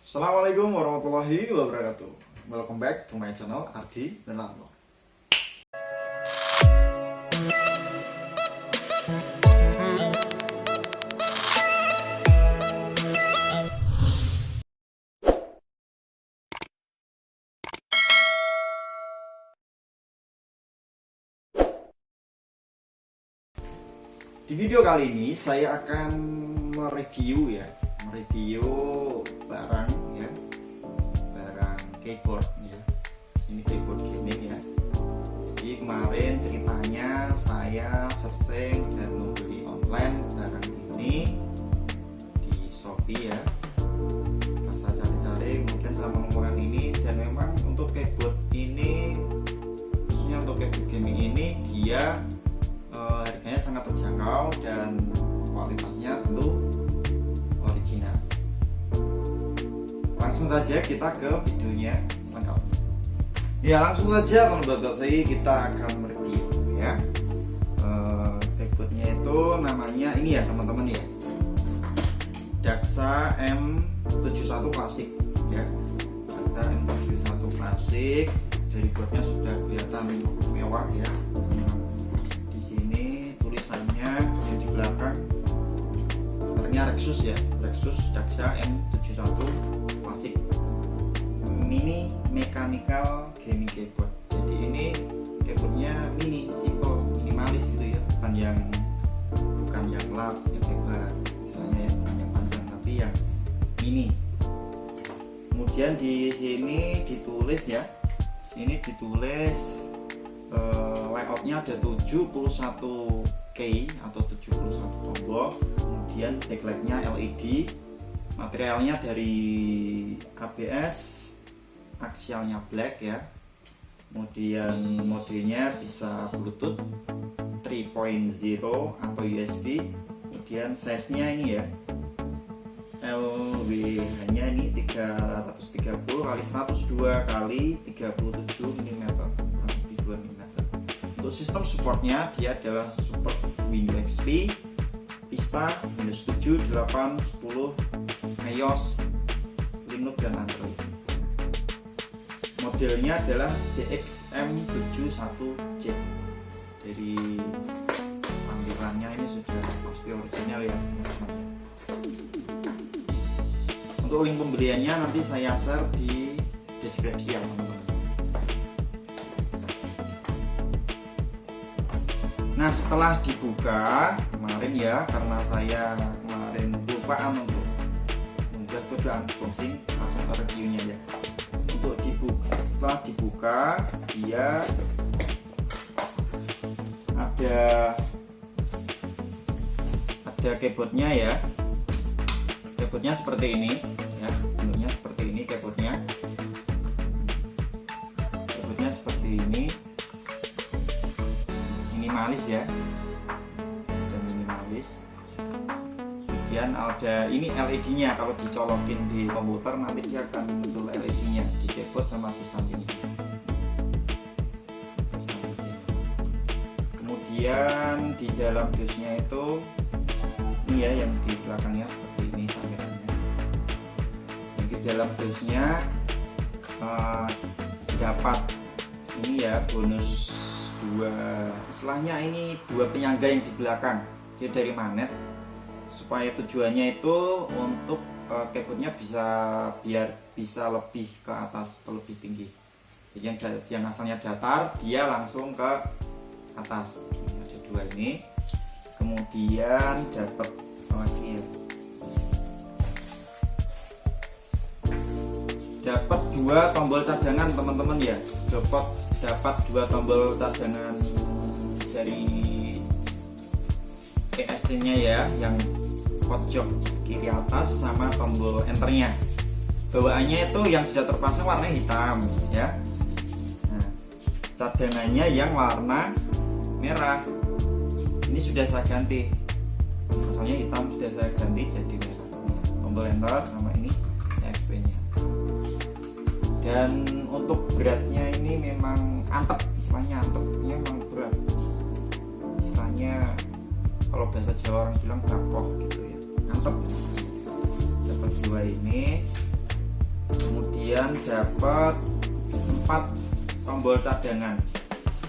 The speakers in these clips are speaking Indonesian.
Assalamualaikum warahmatullahi wabarakatuh. Welcome back to my channel Ardi dan Lano. Di video kali ini saya akan mereview barang keyboard ya. Ini keyboard gaming ya. Jadi kemarin ceritanya saya searching dan membeli online barang ini di Shopee ya. Saya cari-cari kemudian saya menemukan ini, dan memang untuk keyboard ini, khususnya untuk keyboard gaming ini, dia harganya sangat terjangkau dan kualitasnya tentu original. Langsung saja kita ke videonya selengkapnya. Ya, langsung saja teman-teman, kita akan mereview ya. Keyboardnya itu namanya ini ya teman-teman ya, Daxa M71 Classic ya. Daxa M71 Classic, dari boardnya sudah kelihatan mewah ya. Yang di belakang mereknya Rexus ya, Rexus Daxa M71 Classic mini mechanical gaming keyboard. Jadi ini keyboardnya mini, simple, minimalis gitu ya, bukan yang large, yang hebat istilahnya ya, bukan yang panjang tapi yang mini. Kemudian di sini ditulis ya, ini ditulis layoutnya ada 71K atau 71 tombol, kemudian backlightnya LED, materialnya dari ABS, aksialnya black ya, kemudian modenya bisa Bluetooth 3.0 atau USB, kemudian size nya ini ya, LWH nya ini 330 x 102 x 37 mm. Untuk sistem supportnya, dia adalah support Windows XP, Vista, Windows 7, 8, 10, iOS, Linux dan Android. Modelnya adalah DXM71C. Dari tampilannya ini sudah pasti original ya. Untuk link pembeliannya nanti saya share di deskripsi ya teman-teman. Nah, setelah dibuka kemarin ya, karena saya kemarin lupaan untuk membuat video unboxing, langsung ke reviewnya ya. Untuk dibuka, setelah dibuka dia ada keyboardnya ya. Keyboardnya seperti ini ya, bentuknya seperti ini keyboardnya seperti ini, minimalis ya, dan minimalis. Kemudian ada ini LED nya, kalau dicolokin di komputer nanti dia akan muncul LED nya di keyboard sama di sampingnya. Kemudian di dalam dusnya itu ini ya, yang di belakangnya seperti ini tampilannya. Yang di dalam dusnya dapat ini ya, bonus istilahnya ini dua penyangga yang di belakang, dia dari magnet, supaya tujuannya itu untuk keyboardnya biar bisa lebih ke atas atau lebih tinggi. Jadi yang asalnya datar, dia langsung ke atas. Ada dua ini. Kemudian dapat lagi ya, dapat dua tombol cadangan teman-teman ya. Dapat dua tombol cadangan dari ESC nya ya, yang pojok kiri atas sama tombol enternya. Bawaannya itu yang sudah terpasang warna hitam ya. Nah, cadangannya yang warna merah ini sudah saya ganti, asalnya hitam sudah saya ganti jadi merah. Tombol enter sama ini ESP nya. Dan untuk beratnya ini memang antep, istilahnya antep, ini memang berat. Istilahnya kalau bahasa Jawa orang bilang gapoh gitu ya, antep. Dapat dua ini. kemudian dapat 4 tombol cadangan,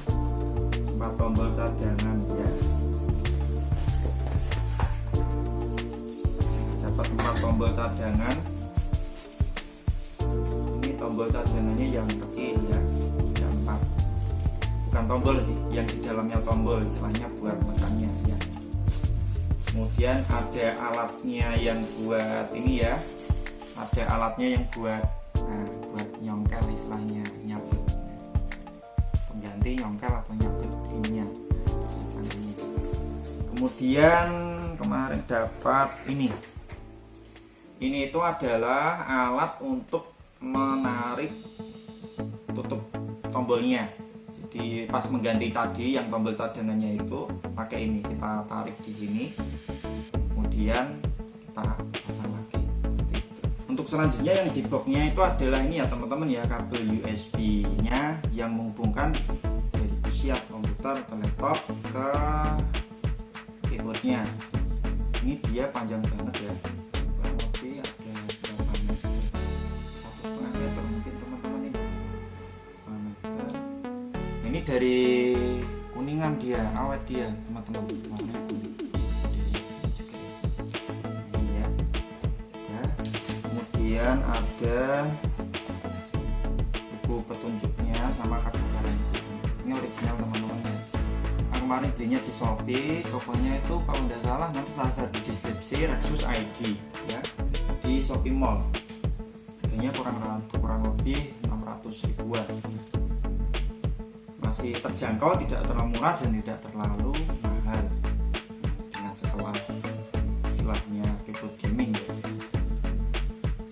4 tombol cadangan ya, dapat 4 tombol cadangan. Ini tombol cadangannya yang kecil ya, yang 4, bukan tombol sih, yang di dalamnya tombol, istilahnya buat mekannya ya. Kemudian ada alatnya yang buat ini ya, ada alatnya yang buat buat nyongkel, istilahnya nyabut, pengganti nyongkel atau nyabut ininya. Kemudian kemarin dapat ini itu adalah alat untuk menarik tutup tombolnya. Jadi pas mengganti tadi yang tombol cadangannya itu pakai ini, kita tarik di sini, kemudian kita pasang lagi. Untuk selanjutnya yang di boxnya itu adalah ini ya teman-teman ya, kabel USB-nya yang menghubungkan dari PC atau komputer ke laptop ke keyboardnya. Ini dia panjang banget ya, kurang lebih ada berapa meter, 1,5 meter mungkin teman-teman ini, 1,5 meter. Ini dari kuningan dia, awet dia teman-teman, warnanya kuning. Ini ya. Kemudian ada buku petunjuknya sama kartu garansi. Ini original teman-teman ya. Kemarin belinya di Shopee, tokonya itu kalau tidak salah nanti salah satu deskripsi Rexus ID ya, di Shopee Mall. Harganya kurang lebih 600 ribuan. Masih terjangkau, tidak terlalu murah dan tidak terlalu mahal, dengan sekelas istilahnya keyboard gaming ya.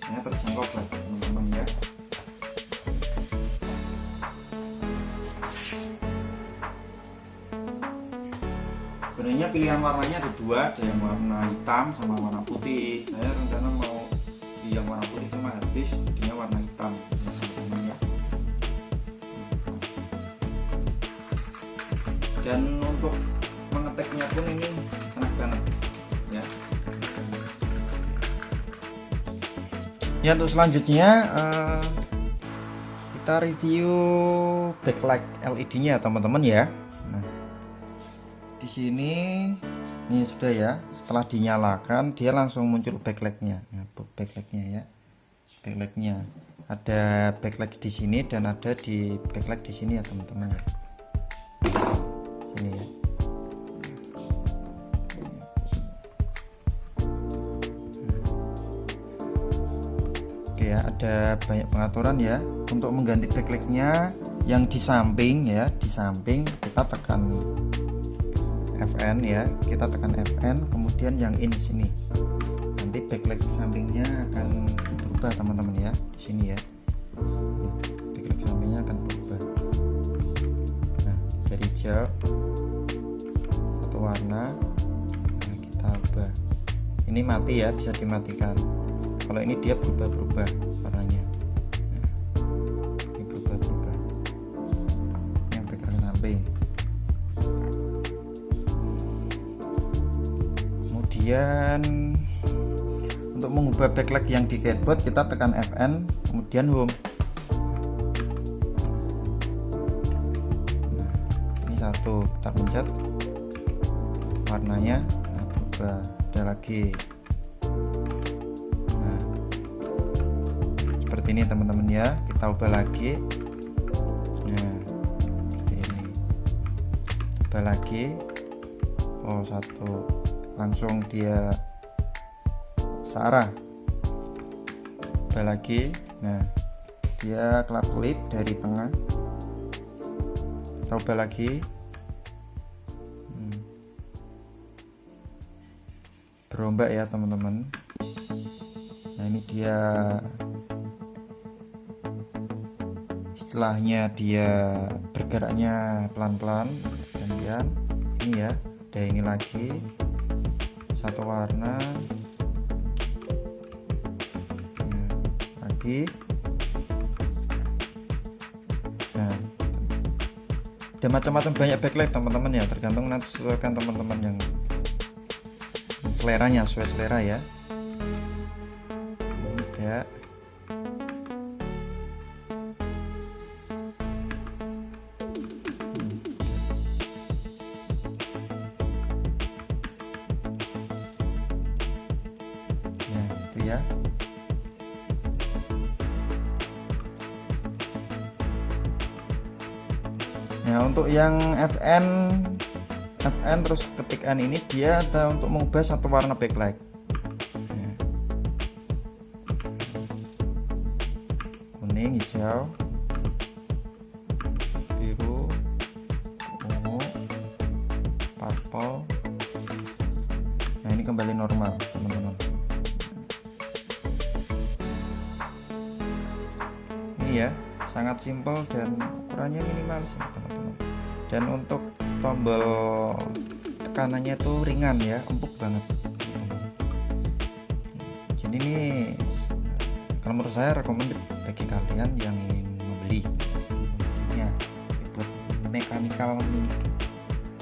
Ini terjangkau buat teman-teman ya. Sebenarnya pilihan warnanya ada 2, ada yang warna hitam sama warna putih. Saya rencana mau yang warna putih sama habis, jadinya warna hitam ya. Dan untuk mengetiknya pun ini enak banget ya. Ya, untuk selanjutnya kita review backlight LED-nya teman-teman ya. Nah, di sini ini sudah ya, setelah dinyalakan dia langsung muncul backlightnya. Nah, backlightnya ya, backlightnya ada backlight di sini dan ada di backlight di sini ya teman-teman ya. Ini ya. Oke ya, ada banyak pengaturan ya. Untuk mengganti backlightnya yang di samping ya, di samping kita tekan Fn ya, kita tekan Fn, kemudian yang ini sini. Nanti backlight sampingnya akan berubah teman-teman ya, di sini ya. Backlight sampingnya akan berubah. Nah, dari hijau satu warna, nah, kita ubah. Ini mati ya, bisa dimatikan. Kalau ini dia berubah-berubah warnanya. Nah, ini berubah-berubah. Yang backlight samping. Kemudian untuk mengubah backlight yang di keyboard kita tekan Fn, kemudian home. Nah, ini satu, kita pencet warnanya, nah, berubah. Ada lagi. Nah, seperti ini teman-teman ya. Kita ubah lagi. Nah, seperti ini. Ubah lagi. Oh, satu. Langsung dia searah. Ubah lagi. Nah, dia kelap-kelip dari tengah. Kita ubah lagi. Berombak ya teman-teman. Nah, ini dia istilahnya, dia bergeraknya pelan-pelan. Kemudian ini ya, ada ini lagi satu warna. Nah, lagi. Nah, ada macam-macam banyak backlight teman-teman ya, tergantung nanti sesuaikan teman-teman yang seleranya, sesuai selera ya. Ada ya. Nah untuk yang FN terus ketik N ini dia ada untuk mengubah satu warna backlight. Kuning, hijau, biru, ungu, purple. Nah ini kembali normal teman-teman. Ini ya, sangat simpel dan ukurannya minimalis teman-teman. Dan untuk tombol tekanannya itu ringan ya, empuk banget. Jadi ini kalau menurut saya recommended bagi kalian yang ingin membeli ya keyboard mechanical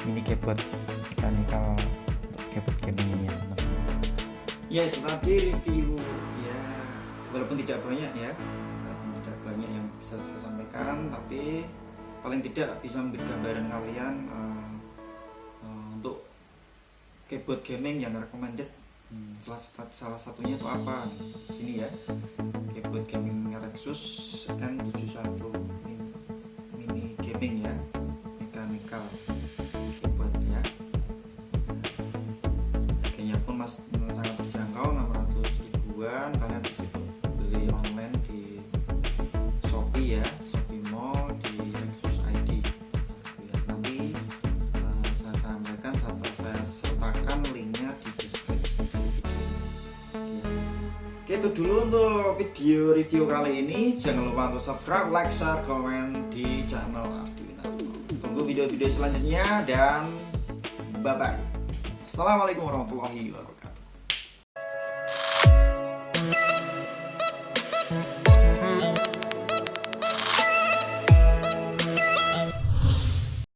mini keyboard mechanical untuk keyboard gaming ini ya teman-teman. Ya itu tadi review ya, walaupun tidak banyak ya, yang bisa saya sampaikan, tapi paling tidak bisa memberi gambaran kalian untuk keyboard gaming yang recommended. Salah satunya itu apa di sini ya, keyboard gaming Rexus M71 mini gaming ya, mechanical keyboard ya. Harganya pun sangat terjangkau, 600 ribuan. Kalian bisa beli online di Shopee ya, Shopee Mall, di Rexus ID ya. Nanti saya sampaikan atau saya sertakan linknya di deskripsi video. Oke, itu dulu untuk video review kali ini. Jangan lupa untuk subscribe, like, share, komen di channel Arduino. Tunggu video-video selanjutnya dan bye bye. Assalamualaikum warahmatullahi wabarakatuh.